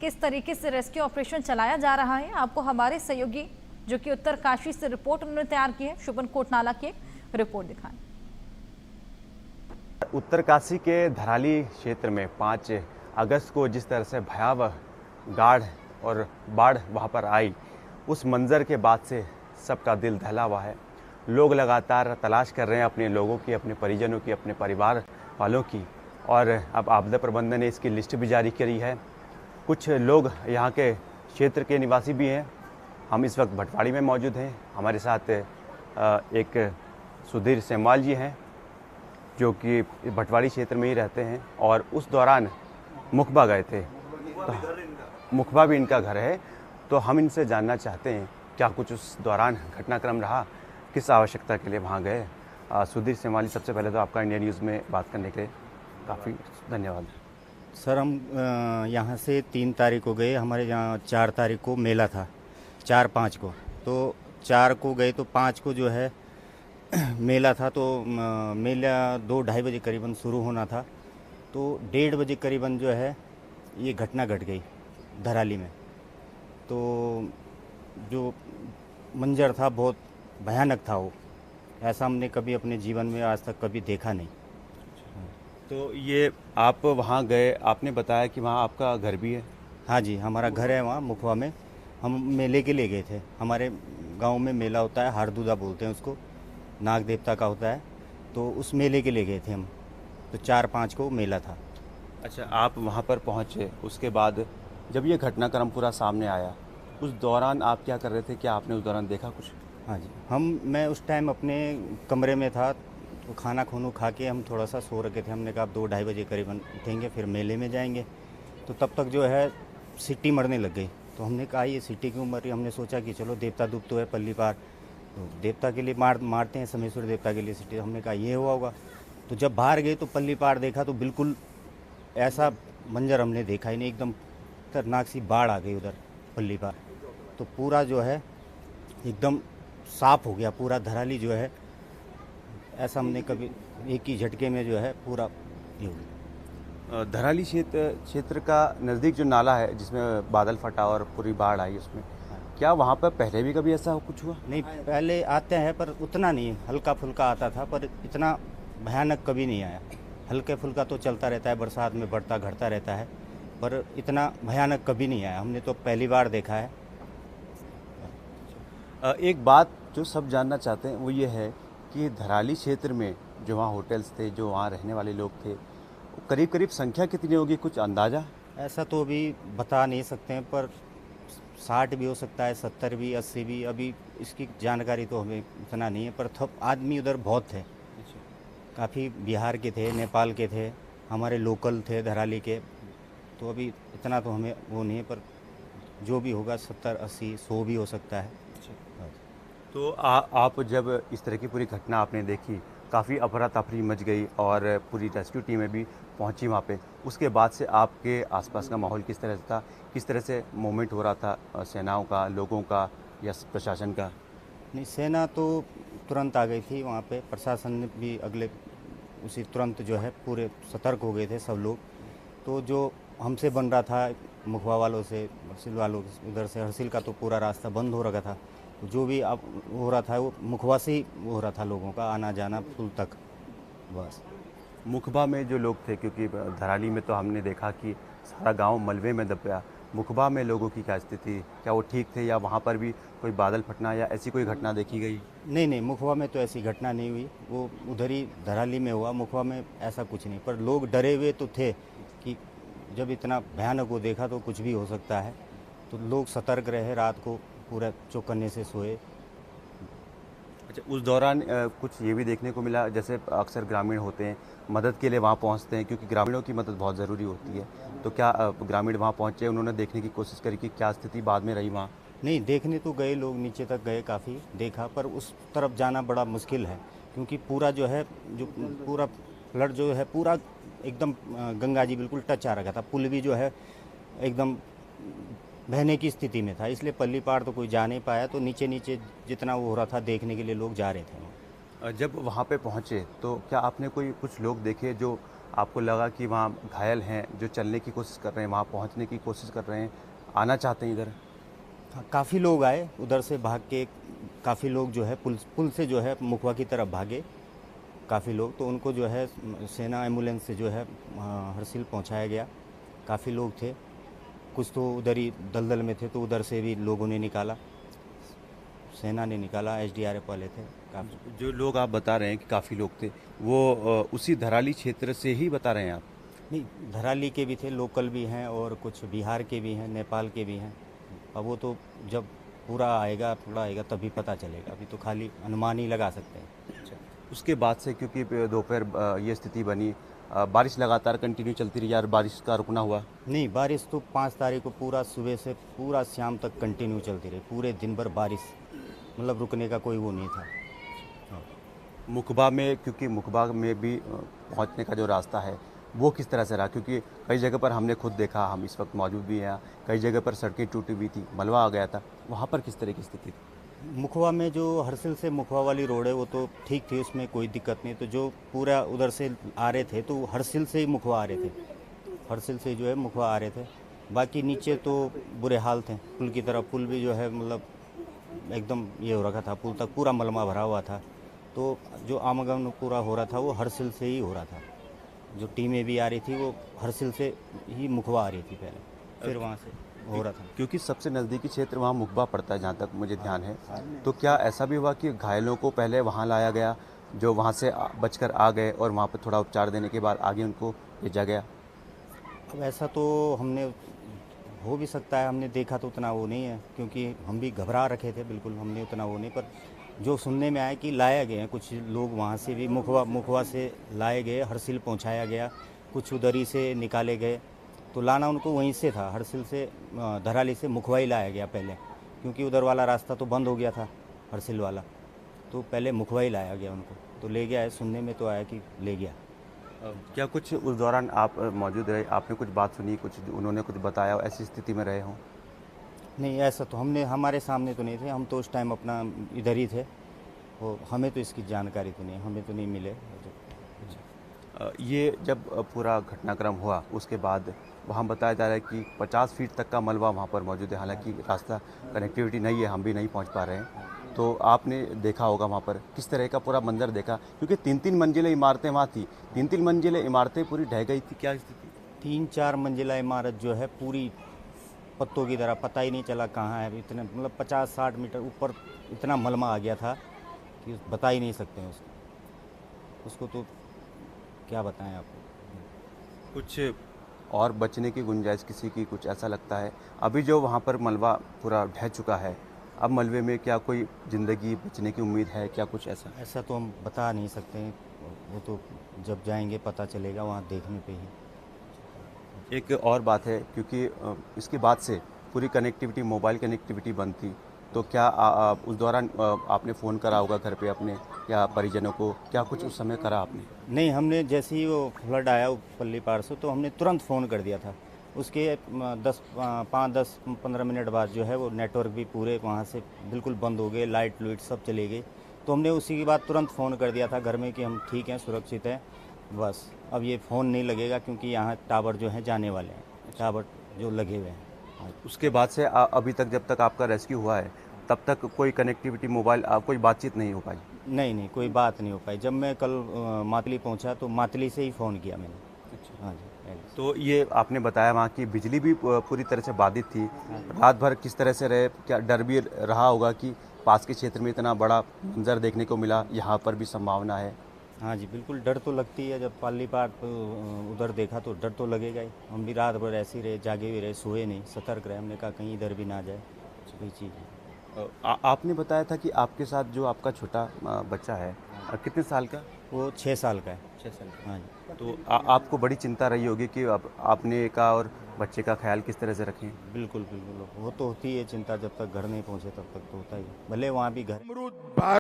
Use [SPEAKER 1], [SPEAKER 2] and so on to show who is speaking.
[SPEAKER 1] किस तरीके से रेस्क्यू ऑपरेशन चलाया जा रहा है, आपको हमारे सहयोगी जो कि उत्तरकाशी से रिपोर्ट उन्होंने तैयार की है, शुभन कोटनाला की रिपोर्ट दिखाएं।
[SPEAKER 2] उत्तरकाशी के धराली क्षेत्र में 5 अगस्त को जिस तरह से भयावह गाढ़ और बाढ़ वहां पर आई, उस मंजर के बाद से सबका दिल दहला हुआ है। लोग लगातार तलाश कर रहे हैं अपने लोगों की, अपने परिजनों की, अपने परिवार वालों की, और अब आपदा प्रबंधन ने इसकी लिस्ट भी जारी करी है। कुछ लोग यहाँ के क्षेत्र के निवासी भी हैं। हम इस वक्त भटवाड़ी में मौजूद हैं। हमारे साथ एक सुधीर सेमवाल जी हैं जो कि भटवाड़ी क्षेत्र में ही रहते हैं, और उस दौरान मुखबा गए थे। तो मुखबा भी इनका घर है, तो हम इनसे जानना चाहते हैं क्या कुछ उस दौरान घटनाक्रम रहा, किस आवश्यकता के लिए वहाँ गए। सुधीर सेमवाल जी, सबसे पहले तो आपका इंडिया न्यूज़ में बात करने के लिए काफ़ी धन्यवाद।
[SPEAKER 3] सर, हम यहाँ से 3 तारीख को गए। हमारे यहाँ 4 तारीख को मेला था, 4-5 को। तो 4 को गए तो 5 को जो है मेला था। तो मेला 2-2:30 बजे करीबन शुरू होना था। तो 1:30 बजे करीबन जो है ये घटना घट गई धराली में। तो जो मंजर था बहुत भयानक था। वो ऐसा हमने कभी अपने जीवन में आज तक कभी देखा नहीं।
[SPEAKER 2] तो ये आप वहाँ गए, आपने बताया कि वहाँ आपका घर भी है?
[SPEAKER 3] हाँ जी, हमारा घर है वहाँ मुखवा में। हम मेले के लिए गए थे। हमारे गांव में मेला होता है, हारदूदा बोलते हैं उसको, नाग देवता का होता है। तो उस मेले के लिए गए थे हम। तो 4-5 को मेला था।
[SPEAKER 2] अच्छा, आप वहाँ पर पहुँचे, उसके बाद जब ये घटनाक्रम पूरा सामने आया, उस दौरान आप क्या कर रहे थे? क्या आपने उस दौरान देखा कुछ?
[SPEAKER 3] हाँ जी, मैं उस टाइम अपने कमरे में था। तो खाना खूनू खा के हम थोड़ा सा सो रखे थे। हमने कहा 2-2:30 बजे करीबन उठेंगे, फिर मेले में जाएंगे। तो तब तक जो है सिटी मरने लग गई। तो हमने कहा ये सिटी क्यों मर रही। हमने सोचा कि चलो देवता दुप तो है पल्ली पार, तो देवता के लिए मारते हैं, समेश्वर देवता के लिए सिटी। हमने कहा ये हुआ होगा। तो जब बाहर गए तो पल्ली पार देखा तो बिल्कुल ऐसा मंजर हमने देखा ही नहीं। एकदम खतरनाक सी बाढ़ आ गई उधर पल्ली पार। तो पूरा जो है एकदम साफ हो गया पूरा धराली जो है। ऐसा हमने कभी एक ही झटके में जो है पूरा ये हो गया।
[SPEAKER 2] धराली क्षेत्र का नज़दीक जो नाला है जिसमें बादल फटा और पूरी बाढ़ आई, उसमें क्या वहाँ पर पहले भी कभी ऐसा कुछ हुआ?
[SPEAKER 3] नहीं, पहले आते हैं पर उतना नहीं, हल्का फुल्का आता था, पर इतना भयानक कभी नहीं आया। हल्के फुल्का तो चलता रहता है, बरसात में बढ़ता घटता रहता है, पर इतना भयानक कभी नहीं आया। हमने तो पहली बार देखा है।
[SPEAKER 2] एक बात जो सब जानना चाहते हैं वो ये है कि धराली क्षेत्र में जो वहाँ होटल्स थे, जो वहाँ रहने वाले लोग थे, करीब करीब संख्या कितनी होगी, कुछ अंदाज़ा?
[SPEAKER 3] ऐसा तो अभी बता नहीं सकते हैं, पर 60 भी हो सकता है, 70 भी, 80 भी। अभी इसकी जानकारी तो हमें इतना नहीं है, पर आदमी उधर बहुत थे। काफ़ी बिहार के थे, नेपाल के थे, हमारे लोकल थे धराली के। तो अभी इतना तो हमें वो नहीं है, पर जो भी होगा 70, 80, 100 भी हो सकता है।
[SPEAKER 2] तो आप जब इस तरह की पूरी घटना आपने देखी, काफ़ी अफरा तफरी मच गई और पूरी रेस्क्यू टीमें भी पहुंची वहां पे, उसके बाद से आपके आसपास का माहौल किस तरह से था? किस तरह से मूवमेंट हो रहा था सेनाओं का, लोगों का या प्रशासन का?
[SPEAKER 3] नहीं, सेना तो तुरंत आ गई थी वहाँ पे। प्रशासन ने भी अगले उसी तुरंत जो है पूरे सतर्क हो गए थे सब लोग। तो जो हमसे बन रहा था मुखवा वालों से, हर्सिल वालों, उधर से हर्सिल का तो पूरा रास्ता बंद हो रखा था। तो जो भी अब हो रहा था वो मुखबा से ही हो रहा था, लोगों का आना जाना पुल तक बस।
[SPEAKER 2] मुखबा में जो लोग थे, क्योंकि धराली में तो हमने देखा कि सारा गांव मलबे में दब गया, मुखबा में लोगों की क्या स्थिति, क्या वो ठीक थे या वहाँ पर भी कोई बादल फटना या ऐसी कोई घटना देखी गई?
[SPEAKER 3] नहीं, मुखबा में तो ऐसी घटना नहीं हुई। वो उधर ही धराली में हुआ, मुखबा में ऐसा कुछ नहीं। पर लोग डरे हुए तो थे कि जब इतना भयानक को देखा तो कुछ भी हो सकता है। तो लोग सतर्क रहे, रात को पूरा चौकन्ने से सोए।
[SPEAKER 2] अच्छा, उस दौरान कुछ ये भी देखने को मिला, जैसे अक्सर ग्रामीण होते हैं, मदद के लिए वहाँ पहुँचते हैं क्योंकि ग्रामीणों की मदद बहुत ज़रूरी होती है। तो क्या ग्रामीण वहाँ पहुँचे, उन्होंने देखने की कोशिश करी कि क्या स्थिति बाद में रही वहाँ?
[SPEAKER 3] नहीं, देखने तो गए लोग, नीचे तक गए, काफ़ी देखा, पर उस तरफ जाना बड़ा मुश्किल है क्योंकि पूरा जो है, जो पूरा फ्लड जो है, पूरा एकदम गंगा जी बिल्कुल टच आ रखा था। पुल भी जो है एकदम बहने की स्थिति में था, इसलिए पल्ली पार तो कोई जा नहीं पाया। तो नीचे नीचे जितना वो हो रहा था देखने के लिए लोग जा रहे थे।
[SPEAKER 2] जब वहाँ पे पहुँचे तो क्या आपने कुछ लोग देखे जो आपको लगा कि वहाँ घायल हैं जो चलने की कोशिश कर रहे हैं, वहाँ पहुँचने की कोशिश कर रहे हैं, आना चाहते हैं इधर?
[SPEAKER 3] हाँ, काफ़ी लोग आए उधर से भाग के, काफ़ी लोग जो है पुल से जो है मुखवा की तरफ भागे काफ़ी लोग, तो उनको जो है सेना एम्बुलेंस से जो है हरसिल पहुंचाया गया। काफ़ी लोग थे, कुछ तो उधर ही दलदल में थे तो उधर से भी लोगों ने निकाला, सेना ने निकाला, एसडीआरएफ वाले थे काफ़ी।
[SPEAKER 2] जो लोग आप बता रहे हैं कि काफ़ी लोग थे, वो उसी धराली क्षेत्र से ही बता रहे हैं आप?
[SPEAKER 3] नहीं, धराली के भी थे, लोकल भी हैं और कुछ बिहार के भी हैं, नेपाल के भी हैं। अब वो तो जब पूरा आएगा, थोड़ा आएगा तभी पता चलेगा, अभी तो खाली अनुमान ही लगा सकते हैं।
[SPEAKER 2] उसके बाद से क्योंकि दोपहर ये स्थिति बनी, बारिश लगातार कंटिन्यू चलती रही यार, बारिश का रुकना हुआ?
[SPEAKER 3] नहीं, बारिश तो 5 तारीख को पूरा सुबह से पूरा शाम तक कंटिन्यू चलती रही, पूरे दिन भर बारिश, मतलब रुकने का कोई वो नहीं था।
[SPEAKER 2] मुखबा में, क्योंकि मुखबा में भी पहुंचने का जो रास्ता है वो किस तरह से रहा? क्योंकि कई जगह पर हमने खुद देखा, हम इस वक्त मौजूद भी हैं यहाँ, कई जगह पर सड़कें टूटी हुई थी, मलबा आ गया था, वहाँ पर किस तरह की स्थिति थी?
[SPEAKER 3] मुखवा में जो हरसिल से मुखवा वाली रोड है वो तो ठीक थी, उसमें कोई दिक्कत नहीं। तो जो पूरा उधर से आ रहे थे तो हरसिल से ही मुखवा आ रहे थे, हरसिल से जो है मुखवा आ रहे थे। बाकी नीचे तो बुरे हाल थे, पुल की तरफ, पुल भी जो है मतलब एकदम ये हो रखा था, पुल तक पूरा मलमा भरा हुआ था। तो जो आवागमन पूरा हो रहा था वो हरसिल से ही हो रहा था। जो टीमें भी आ रही थी वो हरसिल से ही मुखवा आ रही थी पहले, फिर वहाँ से हो रहा था।
[SPEAKER 2] क्योंकि सबसे नज़दीकी क्षेत्र वहाँ मुखबा पड़ता है जहाँ तक मुझे ध्यान है, तो क्या ऐसा भी हुआ कि घायलों को पहले वहाँ लाया गया, जो वहाँ से बचकर आ गए और वहाँ पर थोड़ा उपचार देने के बाद आगे उनको भेजा गया?
[SPEAKER 3] अब ऐसा तो हमने, हो भी सकता है, हमने देखा तो उतना वो नहीं है, क्योंकि हम भी घबरा रखे थे बिल्कुल, हमने उतना वो नहीं। पर जो सुनने में आया कि लाया गए हैं कुछ लोग, वहाँ से भी मुखवा से लाए गए, हरसिल पहुँचाया गया, कुछ उधरी से निकाले गए। तो लाना उनको वहीं से था, हरसिल से, धराली से मुखवा ही लाया गया पहले, क्योंकि उधर वाला रास्ता तो बंद हो गया था हरसिल वाला, तो पहले मुखवा ही लाया गया उनको। तो ले गया है, सुनने में तो आया कि ले गया।
[SPEAKER 2] क्या कुछ उस दौरान आप मौजूद रहे, आपने कुछ बात सुनी, कुछ उन्होंने कुछ बताया, ऐसी स्थिति में रहे हों?
[SPEAKER 3] नहीं, ऐसा तो हमारे सामने तो नहीं थे, हम तो उस टाइम अपना इधर ही थे, वो हमें तो इसकी जानकारी तो नहीं, हमें तो नहीं मिले।
[SPEAKER 2] ये जब पूरा घटनाक्रम हुआ उसके बाद वहाँ बताया जा रहा है कि 50 फीट तक का मलबा वहाँ पर मौजूद है, हालांकि रास्ता कनेक्टिविटी नहीं है, हम भी नहीं पहुँच पा रहे हैं। तो आपने देखा होगा वहाँ पर किस तरह का पूरा मंजर देखा, क्योंकि 3-3 मंजिलें इमारतें वहाँ थी, 3-3 मंजिलें इमारतें पूरी ढह गई थी, क्या स्थिति?
[SPEAKER 3] 3-4 मंजिला इमारत जो है पूरी पत्तों की तरह, पता ही नहीं चला कहाँ है, इतने मतलब 50-60 मीटर ऊपर इतना मलमा आ गया था कि बता ही नहीं सकते हैं उसको तो क्या बताएं आपको।
[SPEAKER 2] कुछ और बचने की गुंजाइश किसी की, कुछ ऐसा लगता है? अभी जो वहाँ पर मलबा पूरा ढह चुका है, अब मलबे में क्या कोई ज़िंदगी बचने की उम्मीद है, क्या कुछ ऐसा?
[SPEAKER 3] ऐसा तो हम बता नहीं सकते हैं, वो तो जब जाएंगे पता चलेगा वहाँ देखने पे ही।
[SPEAKER 2] एक और बात है, क्योंकि इसके बाद से पूरी कनेक्टिविटी, मोबाइल कनेक्टिविटी बंद थी, तो क्या उस दौरान आपने फ़ोन करा होगा घर पे अपने या परिजनों को, क्या कुछ उस समय करा आपने?
[SPEAKER 3] नहीं, हमने जैसे ही वो फ्लड आया पल्ली पार से, तो हमने तुरंत फ़ोन कर दिया था। उसके 5-10-15 मिनट बाद जो है वो नेटवर्क भी पूरे वहाँ से बिल्कुल बंद हो गए, लाइट लूइट सब चले गई। तो हमने उसी के बाद तुरंत फ़ोन कर दिया था घर में कि हम ठीक हैं, सुरक्षित हैं, बस अब ये फ़ोन नहीं लगेगा, क्योंकि यहाँ टावर जो है जाने वाले हैं, टावर जो लगे हुए हैं।
[SPEAKER 2] उसके बाद से अभी तक, जब तक आपका रेस्क्यू हुआ है, तब तक कोई कनेक्टिविटी, मोबाइल, कोई बातचीत नहीं हो पाई?
[SPEAKER 3] नहीं, कोई बात नहीं हो पाई। जब मैं कल मातली पहुंचा तो मातली से ही फ़ोन किया मैंने।
[SPEAKER 2] अच्छा।
[SPEAKER 3] हाँ जी।
[SPEAKER 2] तो ये आपने बताया वहाँ की बिजली भी पूरी तरह से बाधित थी, रात भर किस तरह से रहे? क्या डर भी रहा होगा कि पास के क्षेत्र में इतना बड़ा मंजर देखने को मिला, यहाँ पर भी संभावना है?
[SPEAKER 3] हाँ जी, बिल्कुल डर तो लगती है, जब पाली पार उधर देखा तो डर तो लगेगा ही। हम भी रात भर ऐसे ही रहे, जागे भी रहे, सोए नहीं, सतर्क रहे, हमने कहा कहीं इधर भी ना जाए कोई चीज़।
[SPEAKER 2] आपने बताया था कि आपके साथ जो आपका छोटा बच्चा है, कितने साल का?
[SPEAKER 3] वो 6 साल का है।
[SPEAKER 2] 6 साल का।
[SPEAKER 3] हाँ जी।
[SPEAKER 2] तो आपको बड़ी चिंता रही होगी कि अब आपने का और बच्चे का ख्याल किस तरह से रखें?
[SPEAKER 3] बिल्कुल वो तो होती है चिंता, जब तक घर नहीं पहुँचे तब तक तो होता ही है, भले वहाँ भी घर।